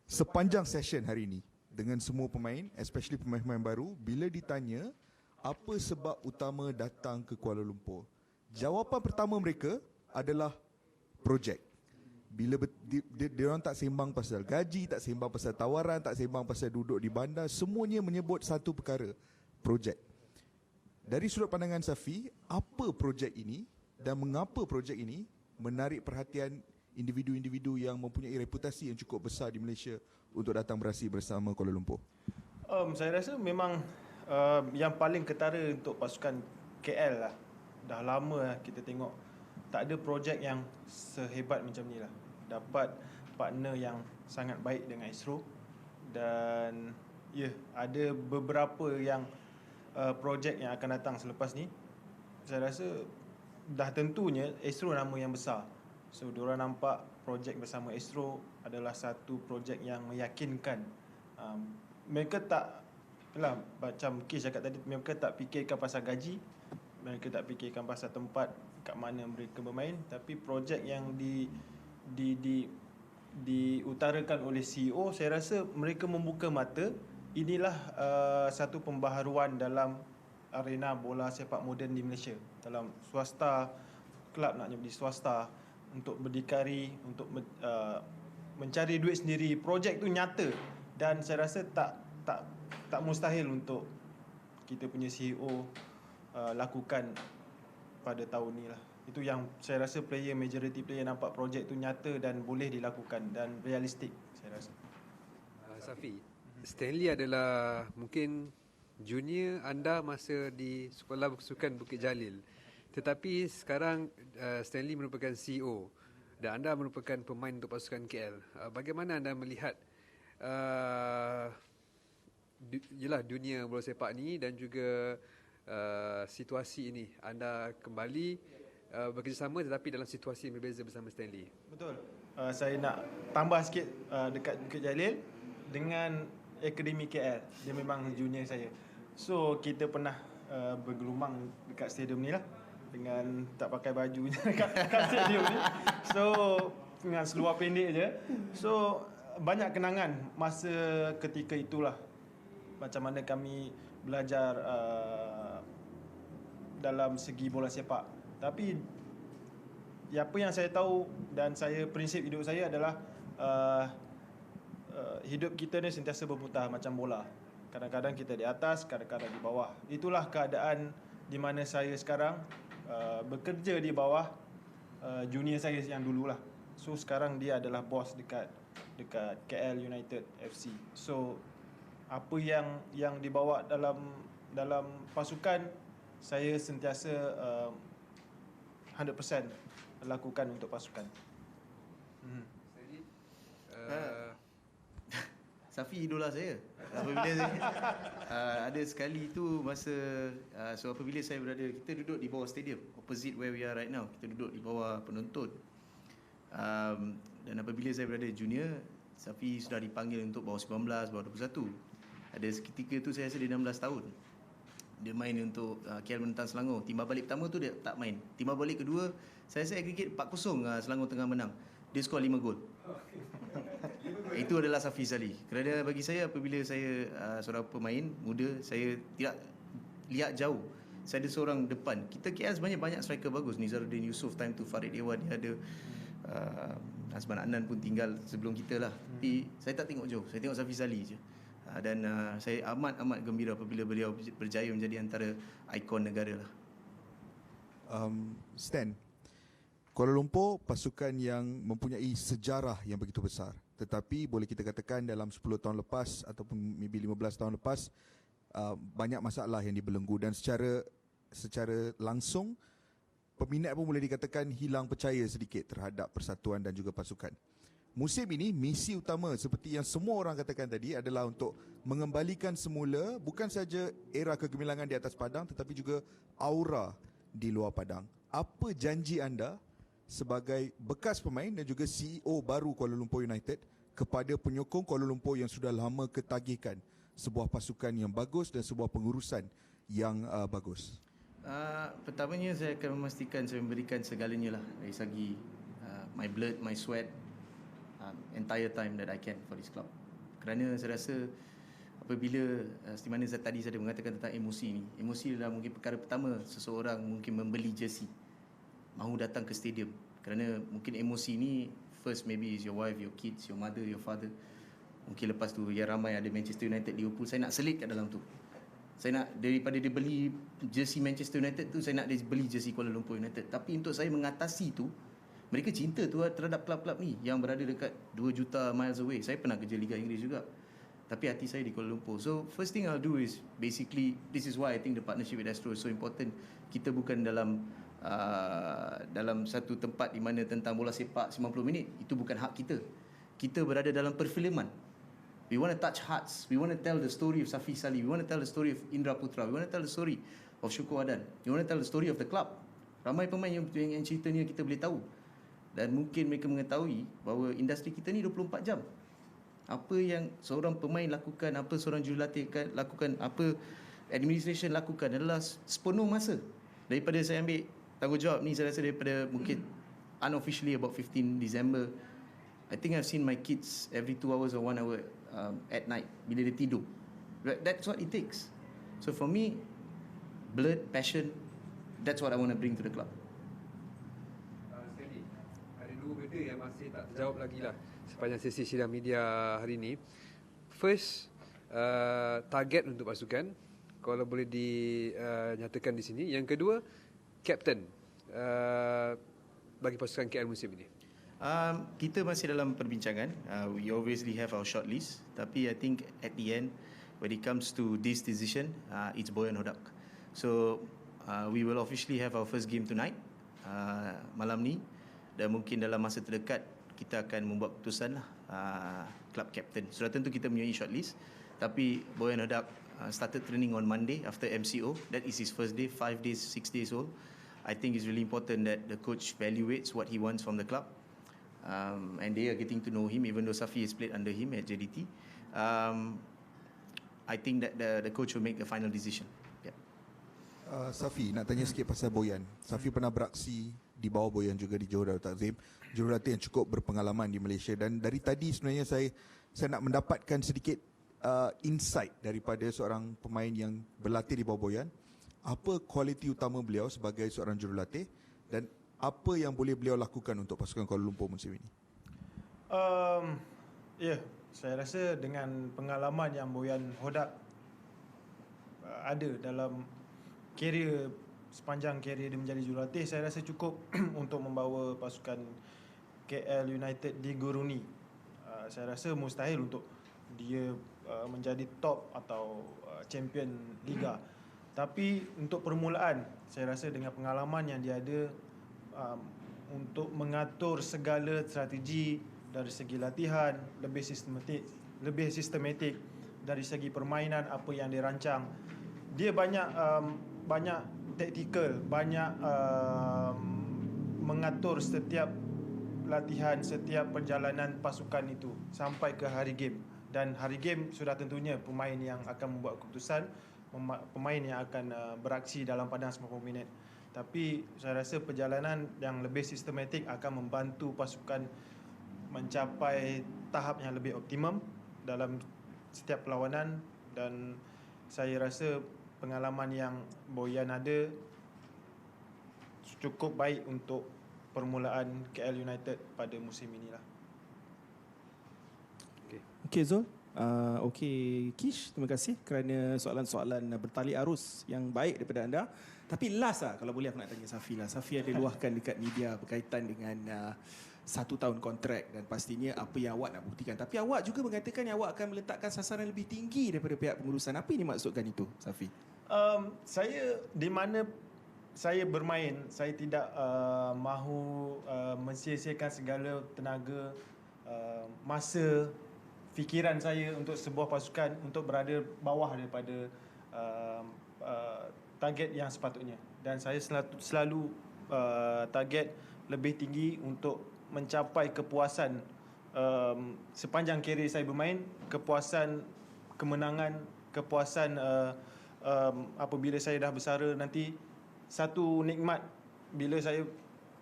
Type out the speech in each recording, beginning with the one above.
Sepanjang session hari ini dengan semua pemain, especially pemain-pemain baru, bila ditanya apa sebab utama datang ke Kuala Lumpur, jawapan pertama mereka adalah projek. Bila dia orang tak sembang pasal gaji, tak sembang pasal tawaran, tak sembang pasal duduk di bandar, semuanya menyebut satu perkara, projek. Dari sudut pandangan Safi, apa projek ini dan mengapa projek ini menarik perhatian individu-individu yang mempunyai reputasi yang cukup besar di Malaysia untuk datang beraksi bersama Kuala Lumpur? Saya rasa memang yang paling ketara untuk pasukan KL lah. Dah lama lah kita tengok tak ada projek yang sehebat macam ni lah. Dapat partner yang sangat baik dengan ISRO. Dan ada beberapa yang projek yang akan datang selepas ni. Saya rasa dah tentunya ISRO nama yang besar. So diorang nampak projek bersama ISRO adalah satu projek yang meyakinkan. Mereka tak macam Kish cakap tadi, mereka tak fikirkan pasal gaji, mereka tak fikirkan pasal tempat kat mana mereka bermain, tapi projek yang diutarakan oleh CEO, saya rasa mereka membuka mata. Inilah satu pembaharuan dalam arena bola sepak moden di Malaysia. Dalam swasta, kelab nak jadi swasta, untuk berdikari, untuk mencari duit sendiri. Projek tu nyata dan saya rasa tak mustahil untuk kita punya CEO lakukan pada tahun ni lah. Itu yang saya rasa majority player nampak projek tu nyata dan boleh dilakukan dan realistik, saya rasa. Safi, Stanley adalah mungkin junior anda masa di Sekolah Bersukan Bukit Jalil. Tetapi sekarang Stanley merupakan CEO dan anda merupakan pemain untuk pasukan KL. Bagaimana anda melihat dunia bola sepak ni dan juga situasi ini? Anda kembali bekerjasama tetapi dalam situasi yang berbeza bersama Stanley. Betul. Saya nak tambah sikit dekat Bukit Jalil dengan Akademi KL. Dia memang junior saya. So kita pernah bergelumang dekat stadium ni lah, dengan tak pakai baju kat stadium ni. So dengan seluar pendek je. So banyak kenangan masa ketika itulah, macam mana kami belajar dalam segi bola sepak. Tapi apa yang saya tahu dan prinsip hidup saya adalah hidup kita ni sentiasa berputar macam bola. Kadang-kadang kita di atas, kadang-kadang di bawah. Itulah keadaan di mana saya sekarang bekerja di bawah junior saya yang dululah. So sekarang dia adalah bos dekat KL United FC. So apa yang dibawa dalam pasukan, saya sentiasa 100% lakukan untuk pasukan. Safi idola saya. Apabila ada sekali tu masa apabila saya berada, kita duduk di bawah stadium opposite where we are right now. Kita duduk di bawah penonton. Dan apabila saya berada junior, Safi sudah dipanggil untuk bawah 19, bawah 21. Ada seketika tu saya rasa dia 16 tahun. Dia main untuk KL menentang Selangor. Timbal balik pertama tu dia tak main. Timbal balik kedua, saya rasa aggregate 4-0 Selangor tengah menang. Dia skor 5 gol. Itu adalah Safi Sali. Kerana bagi saya, apabila saya seorang pemain muda, saya tidak lihat jauh. Saya ada seorang depan. Kita KL sebenarnya banyak striker bagus. Nizaruddin Yusof, time tu Farid Dewa, dia ada Azman Adnan pun tinggal sebelum kita lah. Tapi saya tak tengok jauh. Saya tengok Safi Sali je. Dan saya amat gembira apabila beliau berjaya menjadi antara ikon negara lah. Stan, Kuala Lumpur pasukan yang mempunyai sejarah yang begitu besar. Tetapi boleh kita katakan dalam 10 tahun lepas ataupun maybe 15 tahun lepas, banyak masalah yang dibelenggu dan secara langsung peminat pun boleh dikatakan hilang percaya sedikit terhadap persatuan dan juga pasukan. Musim ini misi utama seperti yang semua orang katakan tadi adalah untuk mengembalikan semula bukan saja era kegemilangan di atas padang tetapi juga aura di luar padang. Apa janji anda sebagai bekas pemain dan juga CEO baru Kuala Lumpur United kepada penyokong Kuala Lumpur yang sudah lama ketagihkan sebuah pasukan yang bagus dan sebuah pengurusan yang bagus? Pertamanya saya akan memastikan saya memberikan segalanya lah dari segi my blood, my sweat, entire time that I can for this club. Kerana saya rasa apabila seperti mana tadi saya mengatakan tentang emosi ni, emosi adalah mungkin perkara pertama seseorang mungkin membeli jersey, mahu datang ke stadium. Kerana mungkin emosi ni first maybe is your wife, your kids, your mother, your father. Mungkin lepas tu yang ramai ada Manchester United, Liverpool, saya nak selit kat dalam tu. Saya nak, daripada dia beli jersey Manchester United tu, saya nak dia beli jersey Kuala Lumpur United. Tapi untuk saya mengatasi tu, mereka cinta tu terhadap klub-klub ni yang berada dekat 2 juta miles away. Saya pernah kerja Liga Inggeris juga, tapi hati saya di Kuala Lumpur. So first thing I'll do is basically, this is why I think the partnership with Astro is so important. Kita bukan dalam satu tempat di mana tentang bola sepak 90 minit. Itu bukan hak kita. Kita berada dalam perfilman. We want to touch hearts. We want to tell the story of Safi Salih. We want to tell the story of Indra Putra. We want to tell the story of Syukur Adan. We want to tell the story of the club. Ramai pemain yang ceritanya kita boleh tahu. Dan mungkin mereka mengetahui bahawa industri kita ni 24 jam. Apa yang seorang pemain lakukan, apa seorang jurulatih lakukan, apa administration lakukan adalah sepenuh masa. Daripada saya ambil tanggungjawab ni, saya rasa daripada mungkin unofficially about 15 December, I think I've seen my kids every 2 hours or 1 hour at night bila dia tidur. That's what it takes. So for me, blood, passion, that's what I want to bring to the club. Sekali, ada 2 benda yang masih tak terjawab lagi lah sepanjang sesi sidang media hari ini. First, target untuk pasukan, kalau boleh dinyatakan di sini. Yang kedua, captain bagi pasukan KL musim ini. Kita masih dalam perbincangan. We obviously have our short list, tapi I think at the end, when it comes to this decision, it's Boyan Hodak. So we will officially have our first game tonight, malam ni, dan mungkin dalam masa terdekat kita akan membuat keputusan lah, club captain. Sudah tentu kita mempunyai short list, tapi Boyan Hodak started training on Monday after MCO. That is his first day, 5 days, 6 days old. I think it's really important that the coach evaluates what he wants from the club. And they are getting to know him, even though Safi has played under him at JDT. I think that the coach will make the final decision. Yeah. Safi, nak tanya sikit pasal Boyan. Safi pernah beraksi di bawah Boyan juga di Johor Darul Takzim, jurulatih yang cukup berpengalaman di Malaysia. Dan dari tadi sebenarnya saya nak mendapatkan sedikit insight daripada seorang pemain yang berlatih di bawah Boyan. Apa kualiti utama beliau sebagai seorang jurulatih dan apa yang boleh beliau lakukan untuk pasukan Kuala Lumpur musim ini? Saya rasa dengan pengalaman yang Boyan Hodak ada dalam sepanjang karier dia menjadi jurulatih, saya rasa cukup untuk membawa pasukan KL United di Guruni. Saya rasa mustahil untuk dia menjadi top atau champion Liga. Tapi untuk permulaan, saya rasa dengan pengalaman yang dia ada, untuk mengatur segala strategi dari segi latihan lebih sistematik dari segi permainan apa yang dia rancang. Dia banyak taktikal, banyak mengatur setiap latihan, setiap perjalanan pasukan itu sampai ke hari game. Dan hari game sudah tentunya pemain yang akan membuat keputusan, pemain yang akan beraksi dalam padang 90 minit. Tapi saya rasa perjalanan yang lebih sistematik akan membantu pasukan mencapai tahap yang lebih optimum dalam setiap perlawanan. Dan saya rasa pengalaman yang Boyan ada cukup baik untuk permulaan KL United pada musim inilah. Okey Zul. Okey Kish, terima kasih kerana soalan-soalan bertali arus yang baik daripada anda. Tapi last lah, kalau boleh aku nak tanya Safi lah. Safi ada luahkan dekat media berkaitan dengan 1 tahun kontrak dan pastinya apa yang awak nak buktikan. Tapi awak juga mengatakan yang awak akan meletakkan sasaran lebih tinggi daripada pihak pengurusan. Apa ini maksudkan itu, Safi? Saya di mana saya bermain, saya tidak mahu mensia-siakan segala tenaga, masa, fikiran saya untuk sebuah pasukan untuk berada bawah daripada target yang sepatutnya. Dan saya selalu target lebih tinggi untuk mencapai kepuasan sepanjang karier saya bermain, kepuasan kemenangan, kepuasan apabila saya dah bersara nanti satu nikmat bila saya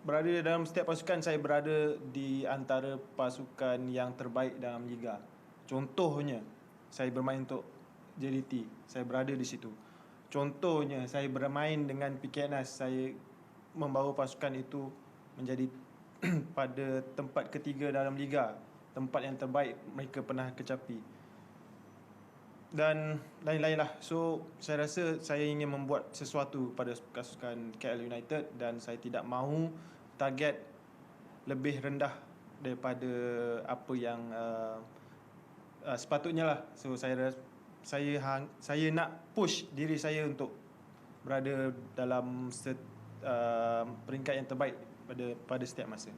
berada dalam setiap pasukan. Saya berada di antara pasukan yang terbaik dalam liga. Contohnya, saya bermain untuk JDT, saya berada di situ. Contohnya, saya bermain dengan PKNS, saya membawa pasukan itu menjadi pada tempat ketiga dalam liga, tempat yang terbaik mereka pernah kecapi, dan lain-lain lah. So saya rasa saya ingin membuat sesuatu pada pasukan KL United dan saya tidak mahu target lebih rendah daripada apa yang sepatutnya lah. So saya nak push diri saya untuk berada dalam peringkat yang terbaik pada setiap masa.